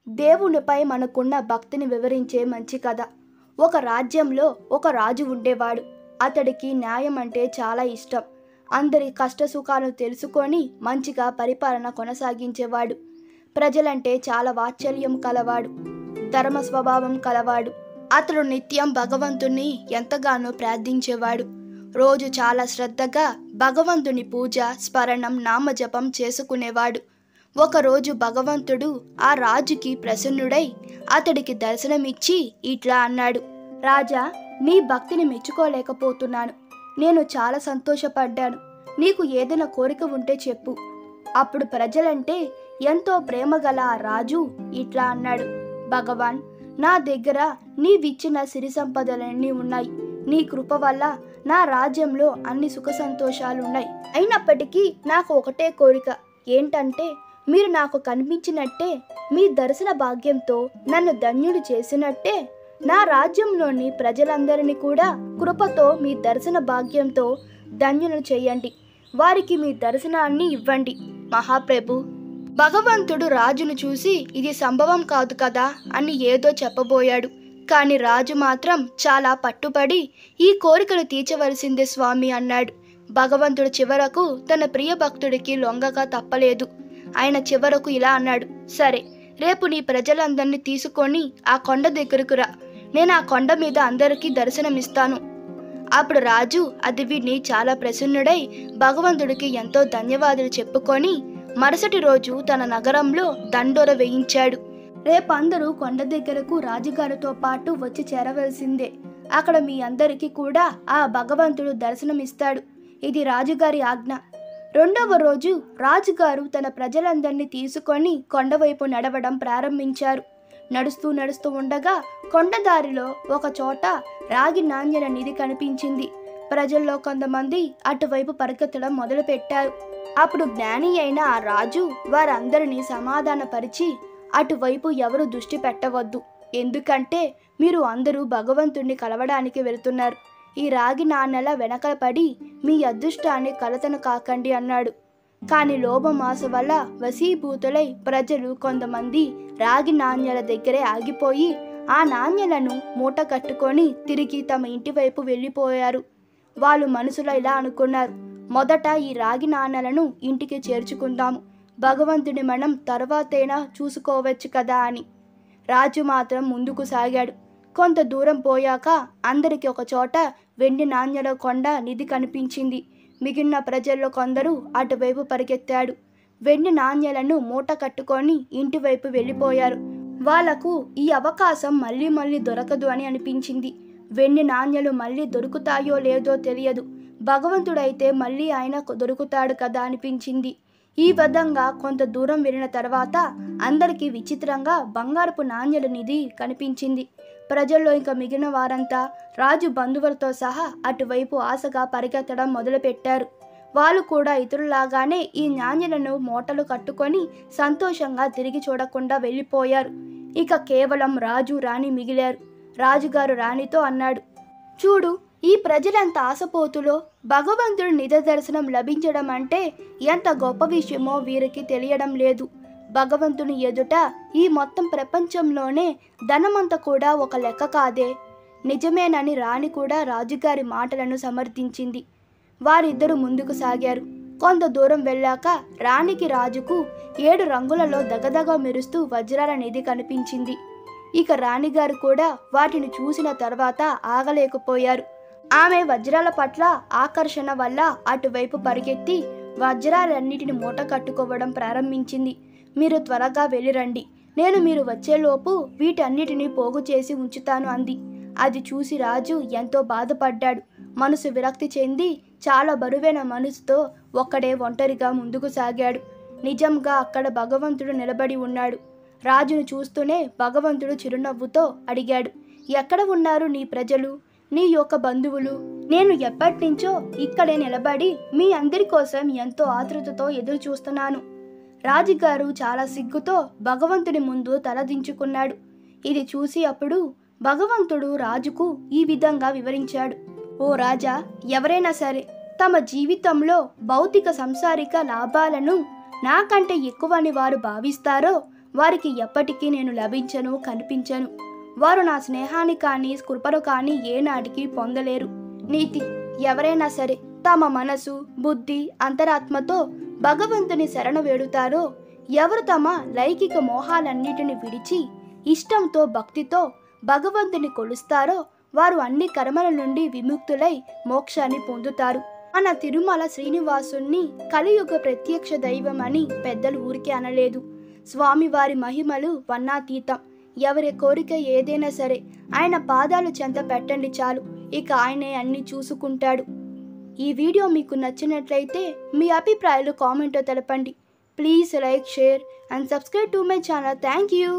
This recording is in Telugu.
దేవునిపై మనకున్న భక్తిని వివరించే మంచి కథ. ఒక రాజ్యంలో ఒక రాజు ఉండేవాడు. అతడికి న్యాయం అంటే చాలా ఇష్టం. అందరి కష్టసుఖాలను తెలుసుకొని మంచిగా పరిపాలన కొనసాగించేవాడు. ప్రజలంటే చాలా వాత్సల్యం కలవాడు, ధర్మ స్వభావం కలవాడు. అతడు నిత్యం భగవంతుని ఎంతగానో ప్రార్థించేవాడు. రోజు చాలా శ్రద్ధగా భగవంతుని పూజ, స్మరణం, నామజపం చేసుకునేవాడు. ఒకరోజు భగవంతుడు ఆ రాజుకి ప్రసన్నుడై అతడికి దర్శనమిచ్చి ఇట్లా అన్నాడు: రాజా, నీ భక్తిని మెచ్చుకోలేకపోతున్నాను. నేను చాలా సంతోషపడ్డాను. నీకు ఏదైనా కోరిక ఉంటే చెప్పు. అప్పుడు ప్రజలంటే ఎంతో ప్రేమ గల ఆ రాజు ఇట్లా అన్నాడు: భగవాన్, నా దగ్గర నీవిచ్చిన సిరి సంపదలన్నీ ఉన్నాయి. నీ కృప వల్ల నా రాజ్యంలో అన్ని సుఖ సంతోషాలున్నాయి. అయినప్పటికీ నాకు ఒకటే కోరిక. ఏంటంటే, మీరు నాకు కనిపించినట్టే, మీ దర్శన భాగ్యంతో నన్ను ధన్యుడు చేసినట్టే నా రాజ్యంలోని ప్రజలందరినీ కూడా కృపతో మీ దర్శన భాగ్యంతో ధన్యులు చేయండి. వారికి మీ దర్శనాన్ని ఇవ్వండి మహాప్రభు. భగవంతుడు రాజును చూసి ఇది సంభవం కాదు కదా అని ఏదో చెప్పబోయాడు. కానీ రాజు మాత్రం చాలా పట్టుబడి ఈ కోరికను తీర్చవలసిందే స్వామి అన్నాడు. భగవంతుడు చివరకు తన ప్రియ భక్తుడికి లొంగక తప్పలేదు. ఆయన చివరకు ఇలా అన్నాడు: సరే, రేపు నీ ప్రజలందరినీ తీసుకొని ఆ కొండ దగ్గరకు రా. నేను ఆ కొండ మీద అందరికీ దర్శనమిస్తాను. అప్పుడు రాజు అది విని చాలా ప్రసన్నుడై భగవంతుడికి ఎంతో ధన్యవాదాలు చెప్పుకొని మరుసటి రోజు తన నగరంలో దండోర వేయించాడు. రేపు అందరూ కొండ దగ్గరకు రాజుగారితో పాటు వచ్చి చేరవలసిందే. అక్కడ మీ అందరికీ కూడా ఆ భగవంతుడు దర్శనమిస్తాడు. ఇది రాజుగారి ఆజ్ఞ. రెండవ రోజు రాజుగారు తన ప్రజలందరినీ తీసుకొని కొండవైపు నడవడం ప్రారంభించారు. నడుస్తూ ఉండగా కొండదారిలో ఒక చోట రాగి నాణ్యాల నిధి కనిపించింది. ప్రజల్లో కొంతమంది అటువైపు పరిగెత్తడం మొదలుపెట్టారు. అప్పుడు జ్ఞాని అయిన ఆ రాజు వారందరినీ సమాధానపరిచి, అటువైపు ఎవరు దృష్టి పెట్టవద్దు. ఎందుకంటే మీరు అందరూ భగవంతుణ్ణి కలవడానికి వెళుతున్నారు. ఈ రాగి నాణ్యాల వెనకల పడి మీ అదృష్టాన్ని కలతను కాకండి అన్నాడు. కానీ లోభమాస వల్ల వశీభూతులై ప్రజలు కొంతమంది రాగి నాణ్యాల దగ్గరే ఆగిపోయి ఆ నాణ్యాలను మూట కట్టుకొని తిరిగి తమ ఇంటి వైపు వెళ్ళిపోయారు. వాళ్ళు మనసులో ఇలా అనుకున్నారు: మొదట ఈ రాగి నాణ్యాలను ఇంటికి చేర్చుకుందాము, భగవంతుని మనం తర్వాతైనా చూసుకోవచ్చు కదా అని. రాజు మాత్రం ముందుకు సాగాడు. కొంత దూరం పోయాక అందరికి ఒక చోట వెండి నాణ్యాల కొండ నిధి కనిపించింది. మిగిలిన ప్రజల్లో కొందరు అటువైపు పరిగెత్తాడు. వెండి నాణ్యాలను మూట కట్టుకొని ఇంటి వైపు వెళ్ళిపోయారు. వాళ్లకు ఈ అవకాశం మళ్ళీ దొరకదు అని అనిపించింది. వెండి నాణ్యాలు మళ్ళీ దొరుకుతాయో లేదో తెలియదు. భగవంతుడైతే మళ్ళీ ఆయన దొరుకుతాడు కదా అనిపించింది. ఈ విధంగా కొంత దూరం వెళ్ళిన తర్వాత అందరికీ విచిత్రంగా బంగారపు నాణ్యాల నిధి కనిపించింది. ప్రజల్లో ఇంకా మిగిలిన వారంతా రాజు బంధువులతో సహా అటువైపు ఆశగా పరిగెత్తడం మొదలుపెట్టారు. వాళ్ళు కూడా ఇతరులాగానే ఈ నాణ్యాలను మూటలు కట్టుకొని సంతోషంగా తిరిగి చూడకుండా వెళ్ళిపోయారు. ఇక కేవలం రాజు, రాణి మిగిలారు. రాజుగారు రాణితో అన్నాడు: చూడు, ఈ ప్రజలంత ఆశపోతులో భగవంతుడి నిజ దర్శనం లభించడం అంటే ఎంత గొప్ప విషయమో వీరికి తెలియడం లేదు. భగవంతుని ఎదుట ఈ మొత్తం ప్రపంచంలోనే ధనమంతా కూడా ఒక లెక్క కాదే. నిజమేనని రాణి కూడా రాజుగారి మాటలను సమర్థించింది. వారిద్దరూ ముందుకు సాగారు. కొంత దూరం వెళ్ళాక రాణికి, రాజుకు 7 రంగులలో దగదగ మెరుస్తూ వజ్రాల నిధి కనిపించింది. ఇక రాణిగారు కూడా వాటిని చూసిన తర్వాత ఆగలేకపోయారు. ఆమె వజ్రాల పట్ల ఆకర్షణ వల్ల అటువైపు పరిగెత్తి వజ్రాలన్నిటిని మూట కట్టుకోవడం ప్రారంభించింది. మీరు త్వరగా వెళ్ళిరండి, నేను మీరు వచ్చేలోపు వీటన్నిటిని పోగు చేసి ఉంచుతాను అంది. అది చూసి రాజు ఎంతో బాధపడ్డాడు. మనసు విరక్తి చెంది చాలా బరువైన మనసుతో ఒక్కడే ఒంటరిగా ముందుకు సాగాడు. నిజంగా అక్కడ భగవంతుడు నిలబడి ఉన్నాడు. రాజును చూస్తూనే భగవంతుడు చిరునవ్వుతో అడిగాడు: ఎక్కడ ఉన్నారు నీ ప్రజలు, నీ యొక్క బంధువులు? నేను ఎప్పటినుంచో ఇక్కడే నిలబడి మీ అందరి కోసం ఎంతో ఆతృతతో ఎదురు చూస్తున్నాను. రాజుగారు చాలా సిగ్గుతో భగవంతుని ముందు తలదించుకున్నాడు. ఇది చూసి అప్పుడు భగవంతుడు రాజుకు ఈ విధంగా వివరించాడు: ఓ రాజా, ఎవరైనా సరే తమ జీవితంలో భౌతిక సంసారిక లాభాలను నాకంటే ఎక్కువని వారు భావిస్తారో వారికి ఎప్పటికీ నేను లభించను, కనిపించను. వారు నా స్నేహాన్ని కానీ కృపను కానీ ఏనాటికి పొందలేరు. నీతి: ఎవరైనా సరే తమ మనసు, బుద్ధి, అంతరాత్మతో భగవంతుని శరణ వేడుతారో, ఎవరు తమ లౌకిక మోహాలన్నిటిని విడిచి ఇష్టంతో, భక్తితో భగవంతుని కొలుస్తారో వారు అన్ని కర్మల నుండి విముక్తులై మోక్షాన్ని పొందుతారు. మన తిరుమల శ్రీనివాసుని కలియుగ ప్రత్యక్ష దైవం అని పెద్దలు ఊరికే అనలేదు. స్వామివారి మహిమలు వర్ణాతీతం. ఎవరి కోరిక ఏదైనా సరే ఆయన పాదాలు చెంత పెట్టండి చాలు, ఇక ఆయనే అన్ని చూసుకుంటాడు. ఈ వీడియో మీకు నచ్చినట్లయితే మీ అభిప్రాయాలు కామెంట్లో తెలపండి. Please like, share and subscribe to my channel. Thank you.